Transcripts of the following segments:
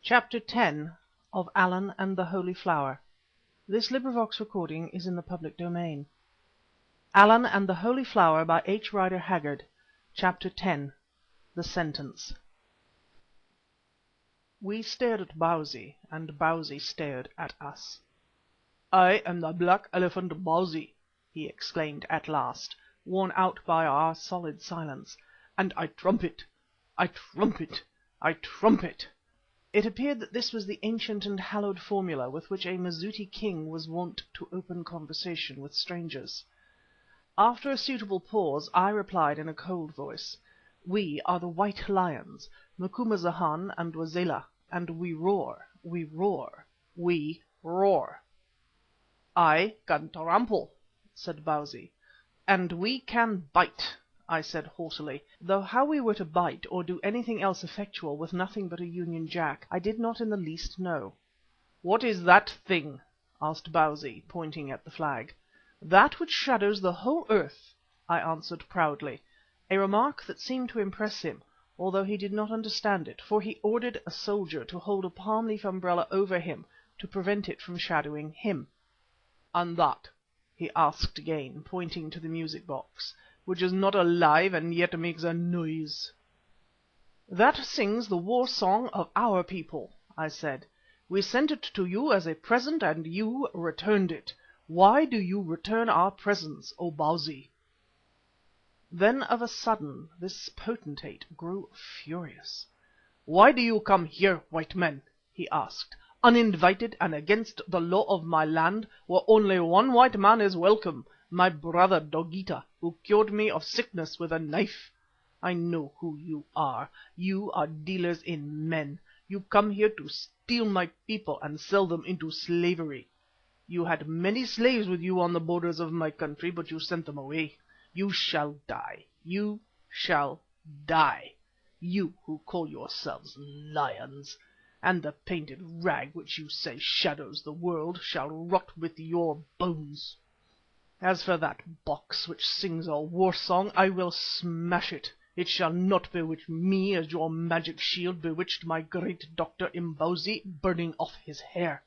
Chapter 10 of Allan and the Holy Flower. Recording is in the public domain. Allan and the Holy Flower by H. Rider Haggard. Chapter 10 The Sentence. We stared at Bausi, and Bausi stared at us. "I am the Black Elephant Bausi," he exclaimed at last, worn out by our solid silence, "and I trumpet, I trumpet, I trumpet." It appeared that this was the ancient and hallowed formula with which a Mazuti king was wont to open conversation with strangers. After a suitable pause I replied in a cold voice: "We are the White Lions, Macumazahn and Wazela, and we roar, we roar, we roar." "I can trample," said Bausi. "And we can bite," I said haughtily, though how we were to bite or do anything else effectual with nothing but a Union Jack I did not in the least know. "What is that thing?" asked Bausi, pointing at the flag. "That which shadows the whole earth," I answered proudly, a remark that seemed to impress him, although he did not understand it, for he ordered a soldier to hold a palm leaf umbrella over him to prevent it from shadowing him. "And that," he asked again, pointing to the music box, "which is not alive and yet makes a noise?" "That sings the war song of our people," I said. "We sent it to you as a present and you returned it. Why do you return our presents, O Bausi?" Then of a sudden this potentate grew furious. "Why do you come here, white men?" he asked, "uninvited and against the law of my land, where only one white man is welcome, my brother Dogeetah, who cured me of sickness with a knife? I know who you are. You are dealers in men. You come here to steal my people and sell them into slavery. You had many slaves with you on the borders of my country, but you sent them away. You shall die. You shall die. You who call yourselves lions. And the painted rag which you say shadows the world shall rot with your bones. As for that box which sings a war song, I will smash it. It shall not bewitch me as your magic shield bewitched my great doctor Imbozwi, burning off his hair."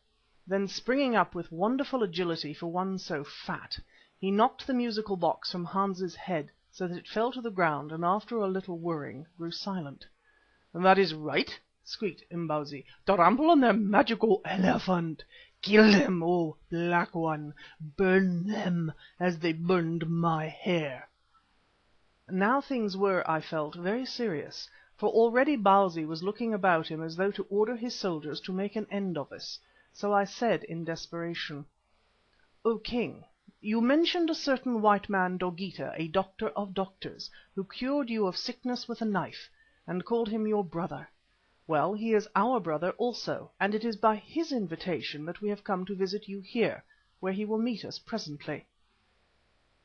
Then springing up with wonderful agility for one so fat, he knocked the musical box from Hans's head, so that it fell to the ground, and after a little whirring grew silent. "That is right," squeaked Imbozwi. "Trample on their magical elephant. Kill them, O Black One. Burn them as they burned my hair." Now things were, I felt, very serious, for already Bausi was looking about him as though to order his soldiers to make an end of us. So I said in desperation: "O King, you mentioned a certain white man Dogeetah, a doctor of doctors, who cured you of sickness with a knife, and called him your brother. Well, he is our brother also, and it is by his invitation that we have come to visit you here, where he will meet us presently."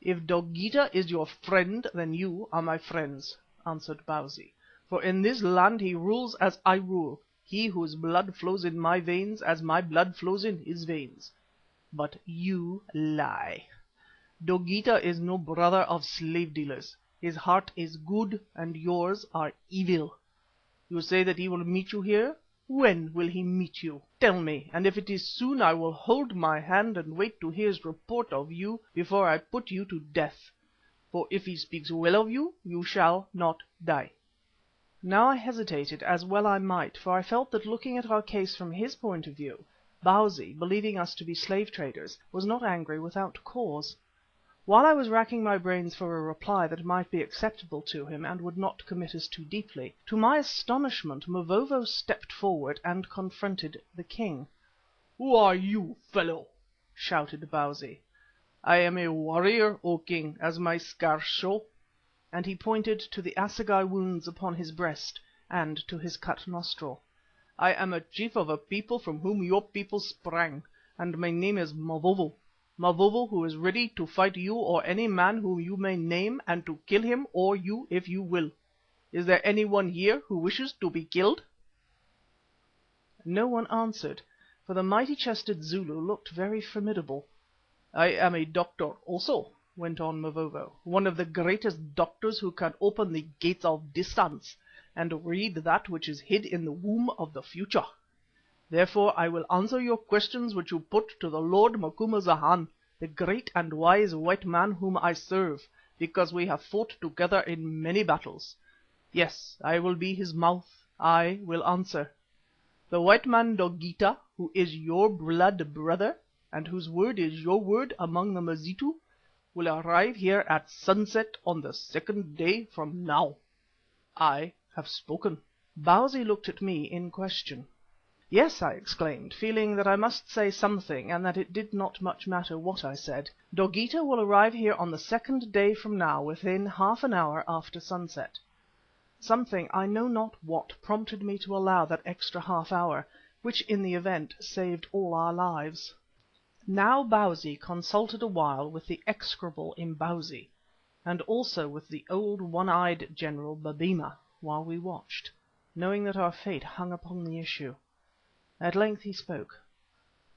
"If Dogeetah is your friend, then you are my friends," answered Bausi, "for in this land he rules as I rule, he whose blood flows in my veins as my blood flows in his veins. But you lie. Dogeetah is no brother of slave dealers. His heart is good and yours are evil. You say that he will meet you here. When will he meet you? Tell me, and if it is soon I will hold my hand and wait to hear his report of you before I put you to death. For if he speaks well of you, you shall not die." Now I hesitated, as well I might, for I felt that looking at our case from his point of view, Bausi, believing us to be slave traders, was not angry without cause. While I was racking my brains for a reply that might be acceptable to him and would not commit us too deeply, to my astonishment Mavovo stepped forward and confronted the king. "Who are you, fellow?" shouted Bausi. "I am a warrior, O King, as my scars show," and he pointed to the assegai wounds upon his breast and to his cut nostril. "I am a chief of a people from whom your people sprang, and my name is Mavovo. Mavovo who is ready to fight you or any man whom you may name, and to kill him or you if you will. Is there anyone here who wishes to be killed?" No one answered, for the mighty-chested Zulu looked very formidable. "I am a doctor also," went on Mavovo, "one of the greatest doctors who can open the gates of distance, and read that which is hid in the womb of the future. Therefore I will answer your questions which you put to the Lord Macumazahn, the great and wise white man whom I serve, because we have fought together in many battles. Yes, I will be his mouth, I will answer. The white man Dogeetah, who is your blood brother, and whose word is your word among the Mazitu, will arrive here at sunset on the second day from now. I have spoken." Bausi looked at me in question. "Yes," I exclaimed, feeling that I must say something and that it did not much matter what I said. "Dogeetah will arrive here on the second day from now within half an hour after sunset." Something, I know not what, prompted me to allow that extra half hour, which in the event saved all our lives. Now Bausi consulted a while with the execrable Imbozwi, and also with the old one-eyed General Babemba, while we watched, knowing that our fate hung upon the issue. At length he spoke.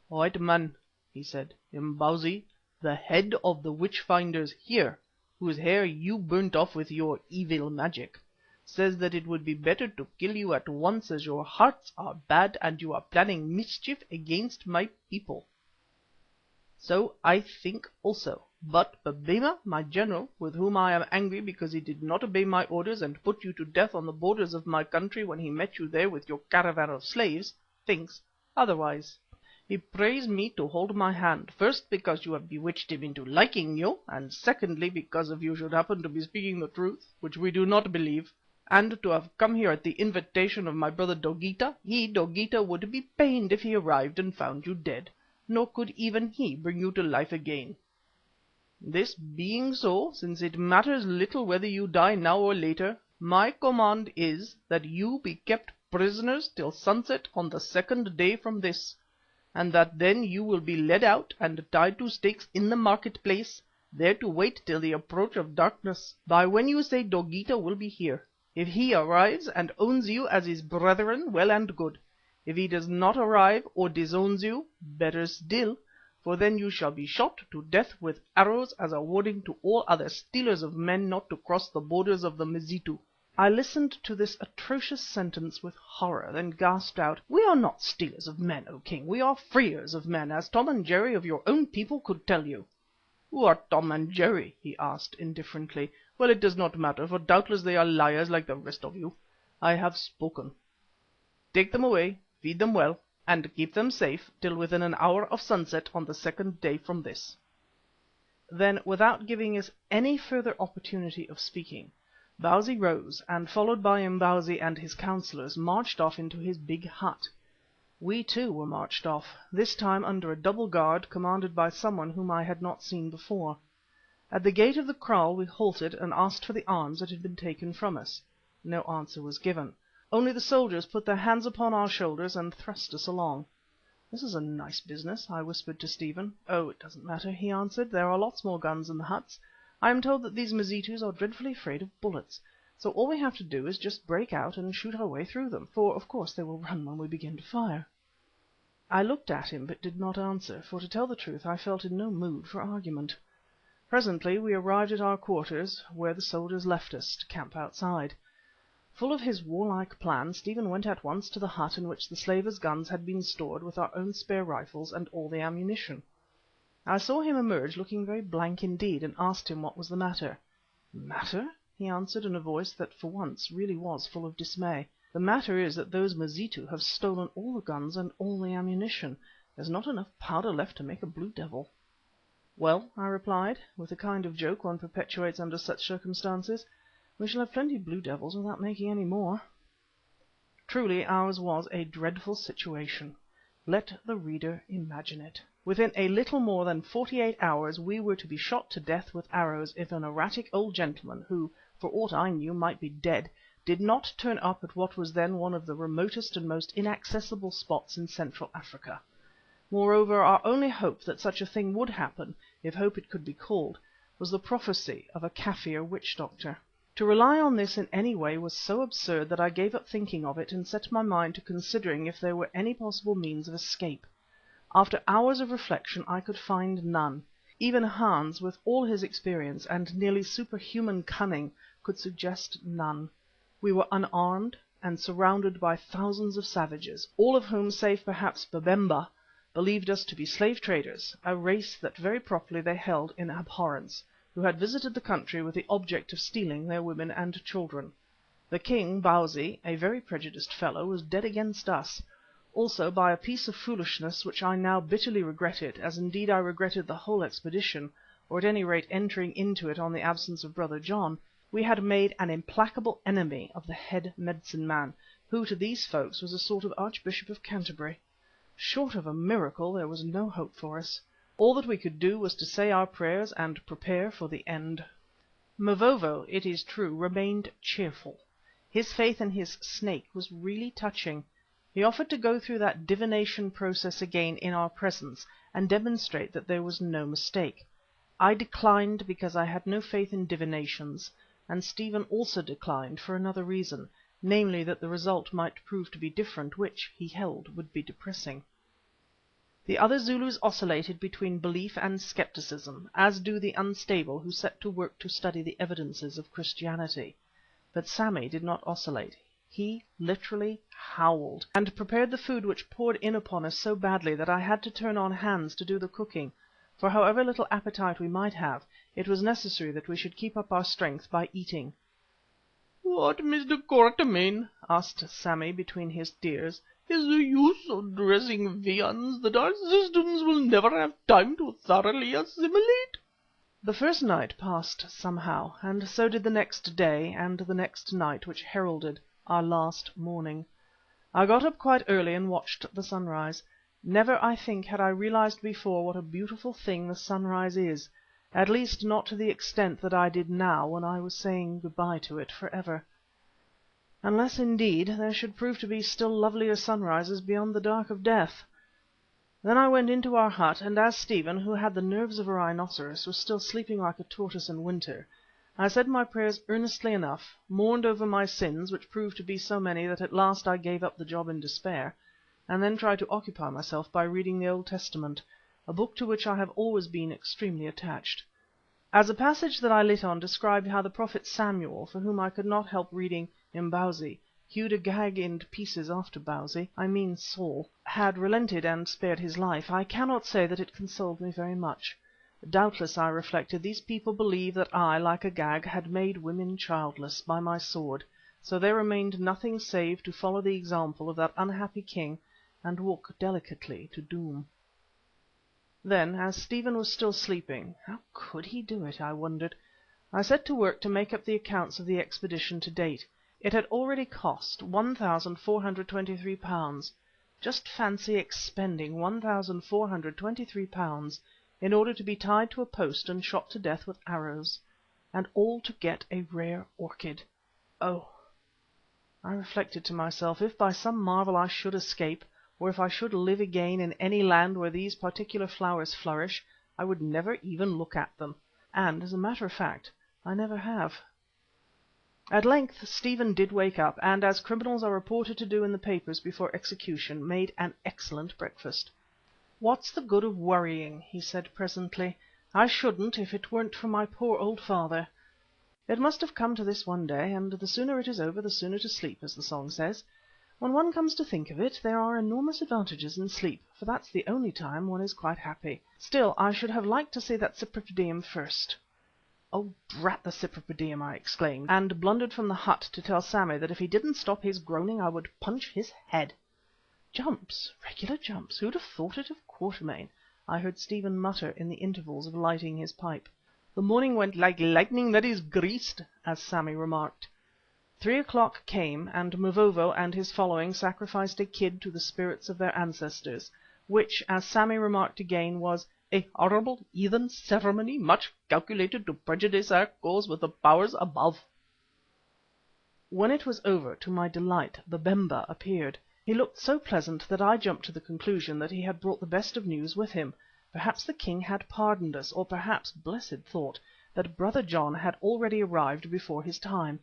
"White man," he said, "Imbozwi, the head of the witch-finders here, whose hair you burnt off with your evil magic, says that it would be better to kill you at once as your hearts are bad and you are planning mischief against my people. So I think also, but Babemba, my general, with whom I am angry because he did not obey my orders and put you to death on the borders of my country when he met you there with your caravan of slaves, thinks otherwise. He prays me to hold my hand, first because you have bewitched him into liking you, and secondly because if you should happen to be speaking the truth, which we do not believe, and to have come here at the invitation of my brother Dogeetah, he, Dogeetah, would be pained if he arrived and found you dead, nor could even he bring you to life again. This being so, since it matters little whether you die now or later, my command is that you be kept prisoners till sunset on the second day from this, and that then you will be led out and tied to stakes in the market-place, there to wait till the approach of darkness, by when you say Dogeetah will be here. If he arrives and owns you as his brethren, well and good. If he does not arrive or disowns you, better still, for then you shall be shot to death with arrows as a warning to all other stealers of men not to cross the borders of the Mazitu." I listened to this atrocious sentence with horror, then gasped out, "We are not stealers of men, O King, we are freers of men, as Tom and Jerry of your own people could tell you." "Who are Tom and Jerry?" he asked indifferently. "Well, it does not matter, for doubtless they are liars like the rest of you. I have spoken. Take them away, feed them well, and keep them safe till within an hour of sunset on the second day from this." Then, without giving us any further opportunity of speaking, Bausi rose, and followed by Imbozwi and his councillors, marched off into his big hut. We too were marched off, this time under a double guard commanded by someone whom I had not seen before. At the gate of the kraal we halted and asked for the arms that had been taken from us. No answer was given. Only the soldiers put their hands upon our shoulders and thrust us along. "This is a nice business," I whispered to Stephen. "Oh, it doesn't matter," he answered. "There are lots more guns in the huts. I am told that these Mazitus are dreadfully afraid of bullets, so all we have to do is just break out and shoot our way through them, for of course they will run when we begin to fire." I looked at him but did not answer, for to tell the truth I felt in no mood for argument. Presently we arrived at our quarters, where the soldiers left us, to camp outside. Full of his warlike plan, Stephen went at once to the hut in which the slavers' guns had been stored with our own spare rifles and all the ammunition. I saw him emerge looking very blank indeed, and asked him what was the matter. "Matter?" he answered in a voice that for once really was full of dismay. "The matter is that those Mazitu have stolen all the guns and all the ammunition. There's not enough powder left to make a blue devil." "Well," I replied, with the kind of joke one perpetuates under such circumstances, "we shall have plenty of blue devils without making any more." Truly ours was a dreadful situation. Let the reader imagine it. Within a little more than 48 hours we were to be shot to death with arrows if an erratic old gentleman, who, for aught I knew, might be dead, did not turn up at what was then one of the remotest and most inaccessible spots in Central Africa. Moreover, our only hope that such a thing would happen, if hope it could be called, was the prophecy of a Kaffir witch-doctor. To rely on this in any way was so absurd that I gave up thinking of it and set my mind to considering if there were any possible means of escape. After hours of reflection I could find none. Even Hans, with all his experience and nearly superhuman cunning, could suggest none. We were unarmed, and surrounded by thousands of savages, all of whom, save perhaps Babemba, believed us to be slave traders, a race that very properly they held in abhorrence, who had visited the country with the object of stealing their women and children. The king, Bausi, a very prejudiced fellow, was dead against us. Also, by a piece of foolishness which I now bitterly regretted, as indeed I regretted the whole expedition, or at any rate entering into it on the absence of Brother John, we had made an implacable enemy of the head medicine man, who to these folks was a sort of Archbishop of Canterbury. Short of a miracle there was no hope for us. All that we could do was to say our prayers and prepare for the end. Mavovo, it is true, remained cheerful. His faith in his snake was really touching. He offered to go through that divination process again in our presence and demonstrate that there was no mistake. I declined because I had no faith in divinations, and Stephen also declined for another reason, namely that the result might prove to be different, which, he held, would be depressing. The other Zulus oscillated between belief and scepticism, as do the unstable who set to work to study the evidences of Christianity. But Sammy did not oscillate. He literally howled, and prepared the food which poured in upon us so badly that I had to turn on Hans to do the cooking, for however little appetite we might have, it was necessary that we should keep up our strength by eating. "What, Mr. Quatermain," asked Sammy between his tears, "is the use of dressing viands that our systems will never have time to thoroughly assimilate?" The first night passed somehow, and so did the next day and the next night, which heralded our last morning. I got up quite early and watched the sunrise. Never, I think, had I realized before what a beautiful thing the sunrise is, at least not to the extent that I did now when I was saying good-bye to it for ever. Unless, indeed, there should prove to be still lovelier sunrises beyond the dark of death. Then I went into our hut, and as Stephen, who had the nerves of a rhinoceros, was still sleeping like a tortoise in winter, I said my prayers earnestly enough, mourned over my sins, which proved to be so many that at last I gave up the job in despair, and then tried to occupy myself by reading the Old Testament, a book to which I have always been extremely attached. As a passage that I lit on described how the prophet Samuel, for whom I could not help reading Imbauzi, hewed Agag in pieces after Bausi, I mean Saul, had relented and spared his life, I cannot say that it consoled me very much. Doubtless, I reflected, these people believe that I, like Agag, had made women childless by my sword, so there remained nothing save to follow the example of that unhappy king and walk delicately to doom. Then, as Stephen was still sleeping, how could he do it, I wondered, I set to work to make up the accounts of the expedition to date. It had already cost £1,423. Just fancy expending £1,423 in order to be tied to a post and shot to death with arrows, and all to get a rare orchid. Oh! I reflected to myself, if by some marvel I should escape, or if I should live again in any land where these particular flowers flourish, I would never even look at them, and, as a matter of fact, I never have. At length Stephen did wake up, and, as criminals are reported to do in the papers before execution, made an excellent breakfast. "What's the good of worrying?" he said presently. "I shouldn't if it weren't for my poor old father. It must have come to this one day, and the sooner it is over the sooner to sleep, as the song says. When one comes to think of it, there are enormous advantages in sleep, for that's the only time one is quite happy. Still, I should have liked to see that Cypripedium first." "Oh, drat the Cypripedium!" I exclaimed, and blundered from the hut to tell Sammy that if he didn't stop his groaning I would punch his head. "Jumps, regular jumps! Who'd have thought it of Quatermain?" I heard Stephen mutter in the intervals of lighting his pipe. "The morning went like lightning that is greased," as Sammy remarked. 3 o'clock came, and Mavovo and his following sacrificed a kid to the spirits of their ancestors, which, as Sammy remarked again, was "a horrible heathen ceremony, much calculated to prejudice our cause with the powers above." When it was over, to my delight, Babemba appeared. He looked so pleasant that I jumped to the conclusion that he had brought the best of news with him. Perhaps the king had pardoned us, or perhaps, blessed thought, that Brother John had already arrived before his time.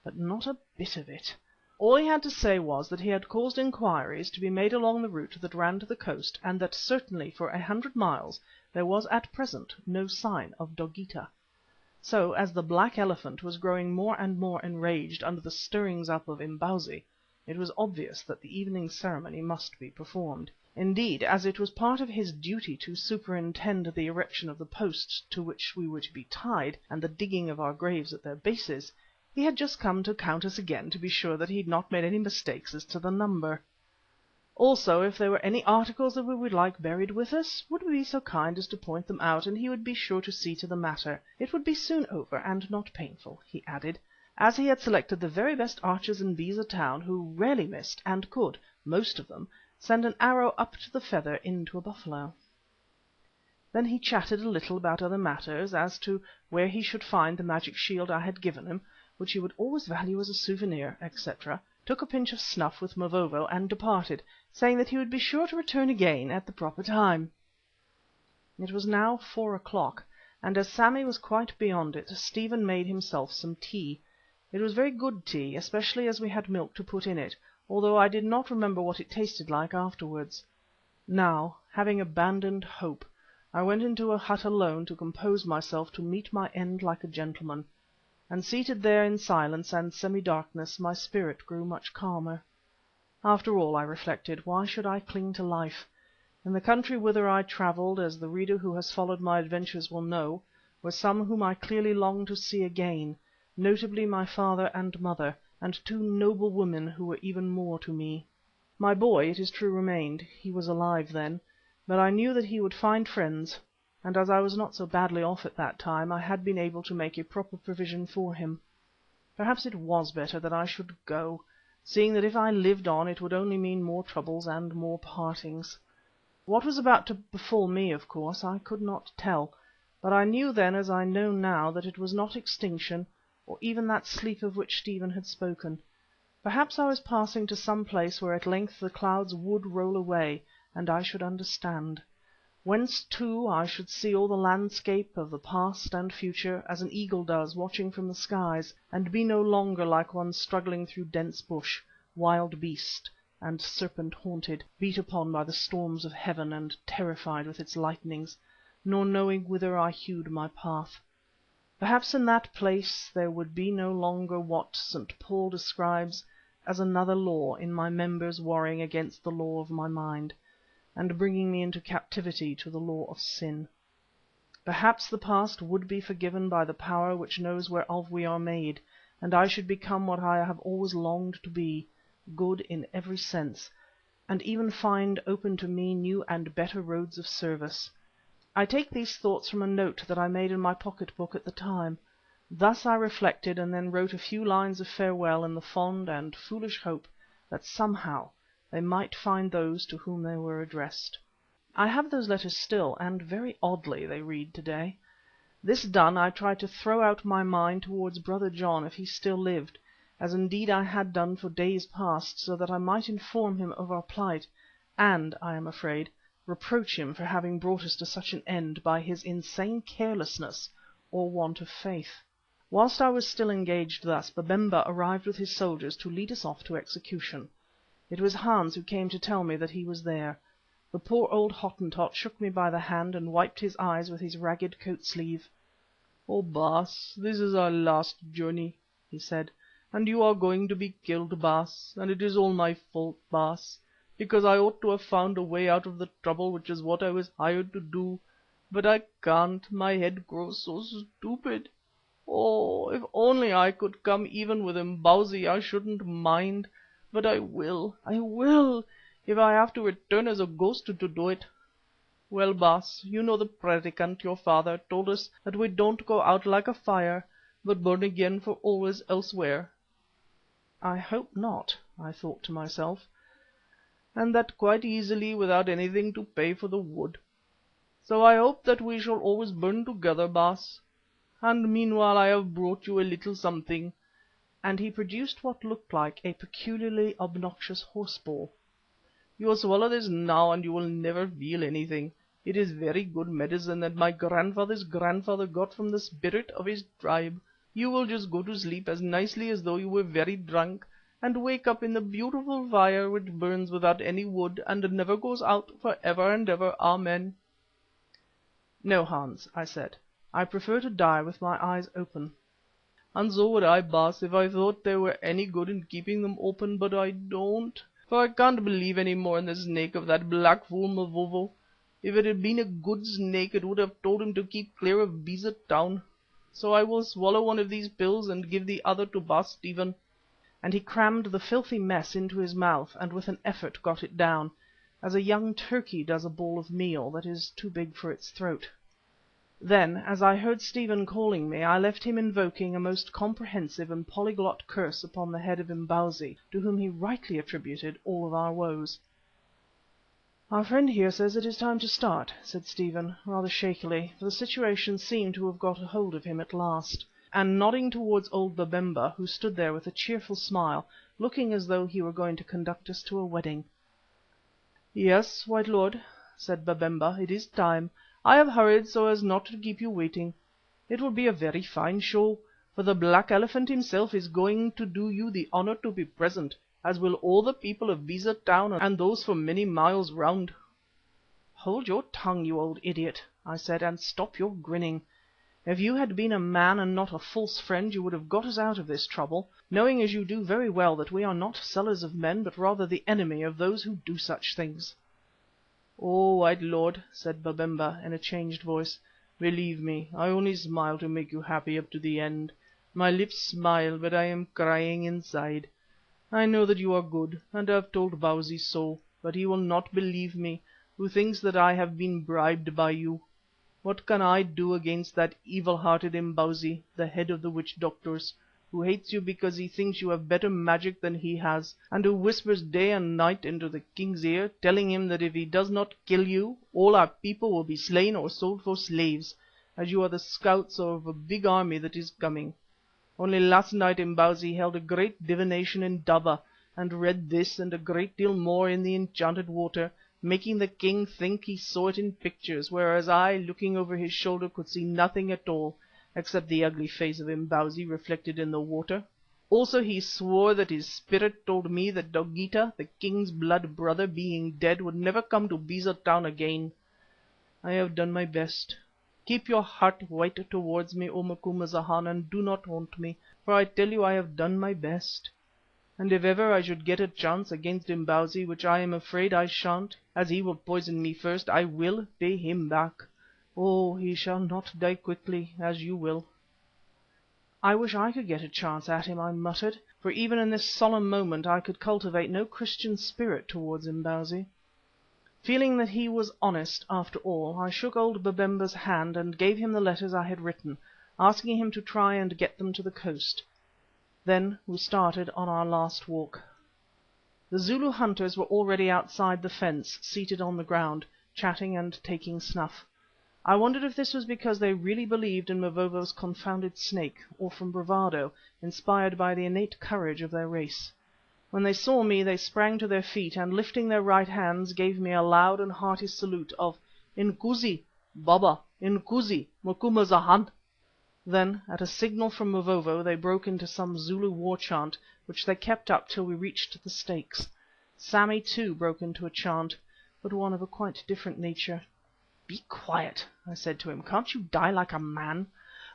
But not a bit of it. All he had to say was that he had caused inquiries to be made along the route that ran to the coast, and that certainly for 100 miles there was at present no sign of Dogeetah. So, as the black elephant was growing more and more enraged under the stirrings up of Imbauzi, It was obvious that the evening ceremony must be performed. Indeed, as it was part of his duty to superintend the erection of the posts to which we were to be tied, and the digging of our graves at their bases, he had just come to count us again to be sure that he had not made any mistakes as to the number. Also, if there were any articles that we would like buried with us, would we be so kind as to point them out, and he would be sure to see to the matter. It would be soon over, and not painful, he added, as he had selected the very best archers in Beza Town, who rarely missed, and could, most of them, send an arrow up to the feather into a buffalo. Then he chatted a little about other matters, as to where he should find the magic shield I had given him, which he would always value as a souvenir, etc., took a pinch of snuff with Mavovo and departed, saying that he would be sure to return again at the proper time. It was now 4 o'clock, and as Sammy was quite beyond it, Stephen made himself some tea. It was very good tea, especially as we had milk to put in it, although I did not remember what it tasted like afterwards. Now, having abandoned hope, I went into a hut alone to compose myself to meet my end like a gentleman, and seated there in silence and semi-darkness, my spirit grew much calmer. After all, I reflected, why should I cling to life? In the country whither I travelled, as the reader who has followed my adventures will know, were some whom I clearly longed to see again, notably my father and mother, and two noble women who were even more to me. My boy, it is true, remained. He was alive then, but I knew that he would find friends, and as I was not so badly off at that time, I had been able to make a proper provision for him. Perhaps it was better that I should go, seeing that if I lived on it would only mean more troubles and more partings. What was about to befall me, of course, I could not tell, but I knew then as I know now that it was not extinction, or even that sleep of which Stephen had spoken. Perhaps I was passing to some place where at length the clouds would roll away, and I should understand. Whence, too, I should see all the landscape of the past and future, as an eagle does watching from the skies, and be no longer like one struggling through dense bush, wild beast and serpent-haunted, beat upon by the storms of heaven and terrified with its lightnings, nor knowing whither I hewed my path. Perhaps in that place there would be no longer what St. Paul describes as another law in my members warring against the law of my mind, and bringing me into captivity to the law of sin. Perhaps the past would be forgiven by the Power which knows whereof we are made, and I should become what I have always longed to be, good in every sense, and even find open to me new and better roads of service. I take these thoughts from a note that I made in my pocket-book at the time. Thus I reflected, and then wrote a few lines of farewell in the fond and foolish hope that somehow they might find those to whom they were addressed. I have those letters still, and very oddly they read to-day. This done, I tried to throw out my mind towards Brother John if he still lived, as indeed I had done for days past, so that I might inform him of our plight, and, I am afraid, reproach him for having brought us to such an end by his insane carelessness or want of faith. Whilst I was still engaged thus, Babemba arrived with his soldiers to lead us off to execution. It was Hans who came to tell me that he was there. The poor old Hottentot shook me by the hand and wiped his eyes with his ragged coat sleeve. "Oh, Baas, this is our last journey," he said, "and you are going to be killed, Baas, and it is all my fault, Baas, because I ought to have found a way out of the trouble, which is what I was hired to do, but I can't, my head grows so stupid. Oh, if only I could come even with Imbozwi I shouldn't mind, but I will, if I have to return as a ghost to do it. Well, Baas, you know the Predikant, your father, told us that we don't go out like a fire, but burn again for always elsewhere." I hope not, I thought to myself, "and that quite easily without anything to pay for the wood. So I hope that we shall always burn together, Baas, and meanwhile I have brought you a little something," and he produced what looked like a peculiarly obnoxious horseball. "You swallow this now and you will never feel anything. It is very good medicine that my grandfather's grandfather got from the spirit of his tribe. You will just go to sleep as nicely as though you were very drunk, and wake up in the beautiful fire which burns without any wood and never goes out for ever and ever. Amen." "No, Hans," I said, "I prefer to die with my eyes open." And so would I, Baas, if I thought there were any good in keeping them open, but I don't. For I can't believe any more in the snake of that black fool Mavovo. If it had been a good snake, it would have told him to keep clear of Beza Town. So I will swallow one of these pills and give the other to Baas Stephen." And he crammed the filthy mess into his mouth and with an effort got it down, as a young turkey does a ball of meal that is too big for its throat. Then, as I heard Stephen calling me, I left him invoking a most comprehensive and polyglot curse upon the head of Imbozwi, to whom he rightly attributed all of our woes. "Our friend here says it is time to start," said Stephen, rather shakily, for the situation seemed to have got a hold of him at last, and nodding towards old Babemba, who stood there with a cheerful smile, looking as though he were going to conduct us to a wedding. "Yes, white lord," said Babemba, "it is time. I have hurried so as not to keep you waiting. It will be a very fine show, for the Black Elephant himself is going to do you the honour to be present, as will all the people of Beza Town and those for many miles round." "Hold your tongue, you old idiot," I said, "and stop your grinning. If you had been a man and not a false friend you would have got us out of this trouble, knowing as you do very well that we are not sellers of men, but rather the enemy of those who do such things." "Oh, white lord," said Babemba in a changed voice, "believe me, I only smile to make you happy up to the end. My lips smile, but I am crying inside. I know that you are good, and have told Bausi so, but he will not believe me, who thinks that I have been bribed by you. What can I do against that evil-hearted Imbozwi, the head of the witch doctors, who hates you because he thinks you have better magic than he has, and who whispers day and night into the king's ear, telling him that if he does not kill you, all our people will be slain or sold for slaves, as you are the scouts of a big army that is coming. Only last night Imbozwi held a great divination in Daba, and read this and a great deal more in the enchanted water, making the king think he saw it in pictures, whereas I, looking over his shoulder, could see nothing at all, except the ugly face of Imbozwi reflected in the water. Also he swore that his spirit told me that Dogeetah, the king's blood brother, being dead, would never come to Beza Town again. I have done my best. Keep your heart white towards me, O Macumazahn, and do not haunt me, for I tell you I have done my best. And if ever I should get a chance against Imbozwi, which I am afraid I shan't, as he will poison me first, I will pay him back. Oh, he shall not die quickly, as you will." "I wish I could get a chance at him," I muttered, for even in this solemn moment I could cultivate no Christian spirit towards Imbozwi. Feeling that he was honest after all, I shook old Babemba's hand and gave him the letters I had written, asking him to try and get them to the coast. Then we started on our last walk. The Zulu hunters were already outside the fence, seated on the ground, chatting and taking snuff. I wondered if this was because they really believed in Mavovo's confounded snake, or from bravado, inspired by the innate courage of their race. When they saw me they sprang to their feet, and lifting their right hands gave me a loud and hearty salute of "Inkoosi, Baba, Inkoosi, Macumazahn." Then, at a signal from Mavovo, they broke into some Zulu war chant, which they kept up till we reached the stakes. Sammy, too, broke into a chant, but one of a quite different nature. "Be quiet," I said to him. "Can't you die like a man?"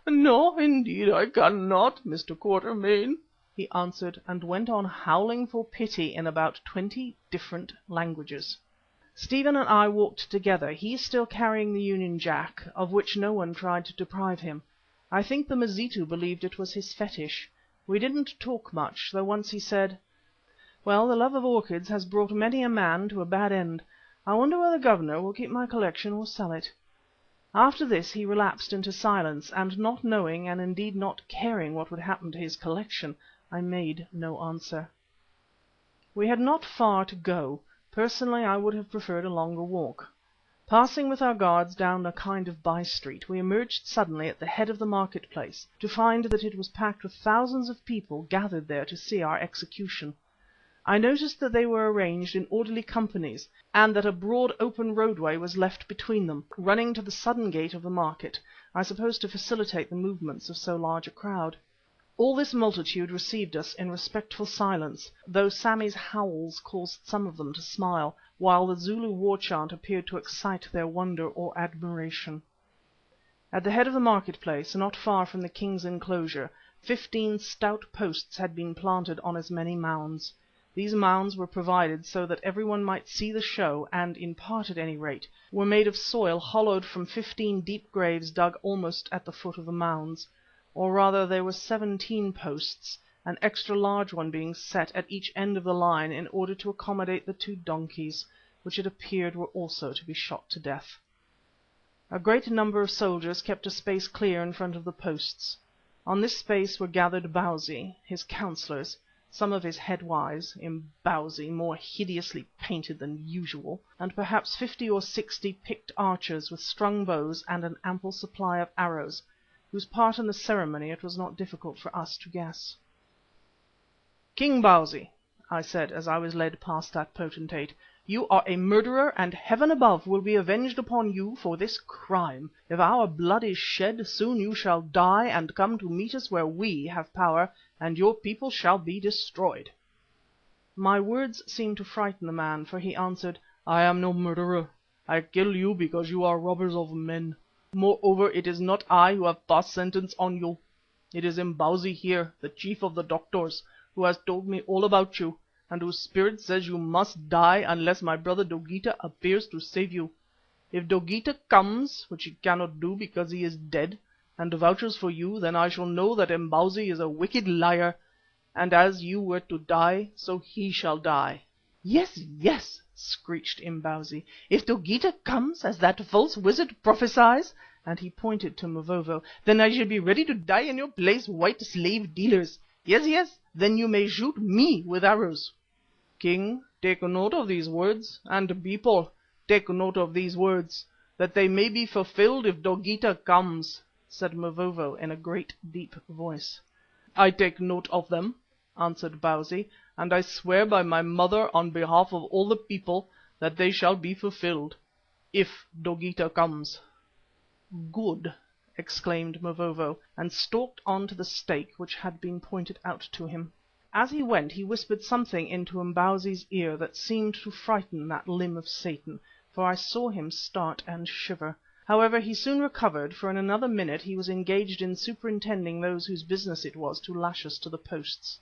"No, indeed I cannot, Mr. Quatermain," he answered, and went on howling for pity in about 20 different languages. Stephen and I walked together, he still carrying the Union Jack, of which no one tried to deprive him. I think the Mazitu believed it was his fetish. We didn't talk much, though once he said: "Well, the love of orchids has brought many a man to a bad end. I wonder whether the Governor will keep my collection or sell it." After this he relapsed into silence, and not knowing, and indeed not caring what would happen to his collection, I made no answer. We had not far to go. Personally I would have preferred a longer walk. Passing with our guards down a kind of by-street, we emerged suddenly at the head of the market-place, to find that it was packed with thousands of people gathered there to see our execution. I noticed that they were arranged in orderly companies, and that a broad open roadway was left between them, running to the southern gate of the market, I suppose to facilitate the movements of so large a crowd. All this multitude received us in respectful silence, though Sammy's howls caused some of them to smile, while the Zulu war chant appeared to excite their wonder or admiration. At the head of the market-place, not far from the king's enclosure, 15 stout posts had been planted on as many mounds. These mounds were provided so that everyone might see the show, and, in part at any rate, were made of soil hollowed from 15 deep graves dug almost at the foot of the mounds. Or rather there were 17 posts, an extra large one being set at each end of the line in order to accommodate the 2 donkeys, which it appeared were also to be shot to death. A great number of soldiers kept a space clear in front of the posts. On this space were gathered Bausi, his councillors, some of his headwives, Imbozwi more hideously painted than usual, and perhaps 50 or 60 picked archers with strung bows and an ample supply of arrows, whose part in the ceremony it was not difficult for us to guess. "King Bausi," I said as I was led past that potentate, "you are a murderer, and Heaven above will be avenged upon you for this crime. If our blood is shed, soon you shall die and come to meet us where we have power, and your people shall be destroyed." My words seemed to frighten the man, for he answered, "I am no murderer. I kill you because you are robbers of men. Moreover, it is not I who have passed sentence on you. It is Imbozwi here, the chief of the doctors, who has told me all about you, and whose spirit says you must die unless my brother Dogeetah appears to save you. If Dogeetah comes, which he cannot do because he is dead, and vouches for you, then I shall know that Imbozwi is a wicked liar, and as you were to die, so he shall die." "Yes, yes," screeched Imbozwi, "if Dogeetah comes, as that false wizard prophesies," and he pointed to Mavovo, "then I shall be ready to die in your place, white slave dealers. Yes, yes, then you may shoot me with arrows." "King, take note of these words, and people, take note of these words, that they may be fulfilled if Dogeetah comes," said Mavovo in a great deep voice. "I take note of them," answered Bausi, "and I swear by my mother on behalf of all the people that they shall be fulfilled, if Dogeetah comes." "Good," exclaimed Mavovo, and stalked on to the stake which had been pointed out to him. As he went he whispered something into Imbozwi's ear that seemed to frighten that limb of Satan, for I saw him start and shiver. However, he soon recovered, for in another minute he was engaged in superintending those whose business it was to lash us to the posts.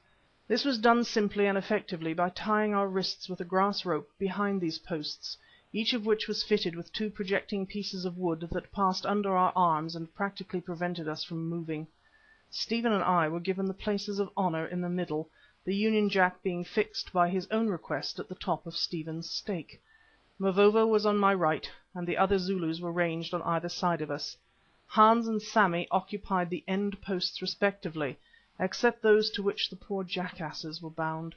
This was done simply and effectively by tying our wrists with a grass rope behind these posts, each of which was fitted with 2 projecting pieces of wood that passed under our arms and practically prevented us from moving. Stephen and I were given the places of honour in the middle, the Union Jack being fixed by his own request at the top of Stephen's stake. Mavovo was on my right, and the other Zulus were ranged on either side of us. Hans and Sammy occupied the end posts respectively, except those to which the poor jackasses were bound.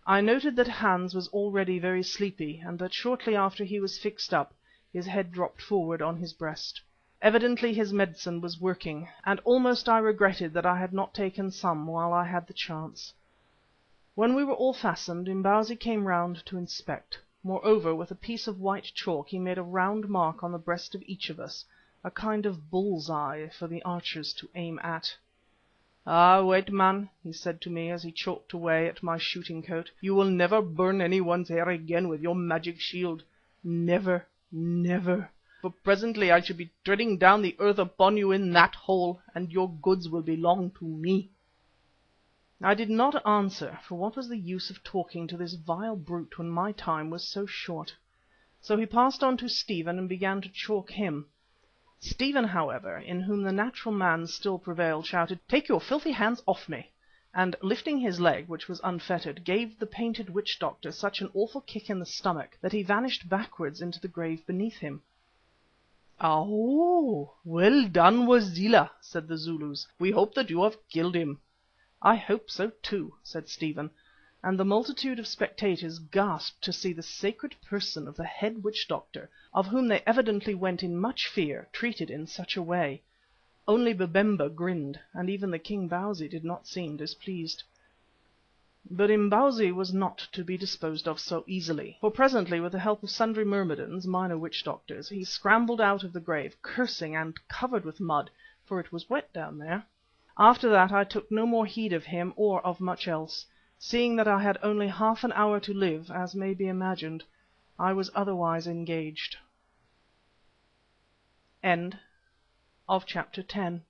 I noted that Hans was already very sleepy, and that shortly after he was fixed up, his head dropped forward on his breast. Evidently his medicine was working, and almost I regretted that I had not taken some while I had the chance. When we were all fastened, Imbozwi came round to inspect. Moreover, with a piece of white chalk he made a round mark on the breast of each of us, a kind of bull's eye for the archers to aim at. "Ah, white man," he said to me as he chalked away at my shooting coat, "you will never burn anyone's hair again with your magic shield. Never, never. For presently I shall be treading down the earth upon you in that hole, and your goods will belong to me." I did not answer, for what was the use of talking to this vile brute when my time was so short? So he passed on to Stephen and began to chalk him. Stephen, however, in whom the natural man still prevailed, shouted, "Take your filthy hands off me," and lifting his leg, which was unfettered, gave the painted witch doctor such an awful kick in the stomach that he vanished backwards into the grave beneath him. "Oh, well done, Wazela," said the Zulus. "We hope that you have killed him." "I hope so too," said Stephen, and the multitude of spectators gasped to see the sacred person of the head witch doctor, of whom they evidently went in much fear, treated in such a way. Only Babemba grinned, and even the King Bausi did not seem displeased. But Imbozwi was not to be disposed of so easily, for presently, with the help of sundry myrmidons, minor witch doctors, he scrambled out of the grave, cursing and covered with mud, for it was wet down there. After that I took no more heed of him or of much else. Seeing that I had only half an hour to live, as may be imagined, I was otherwise engaged. End of chapter 10.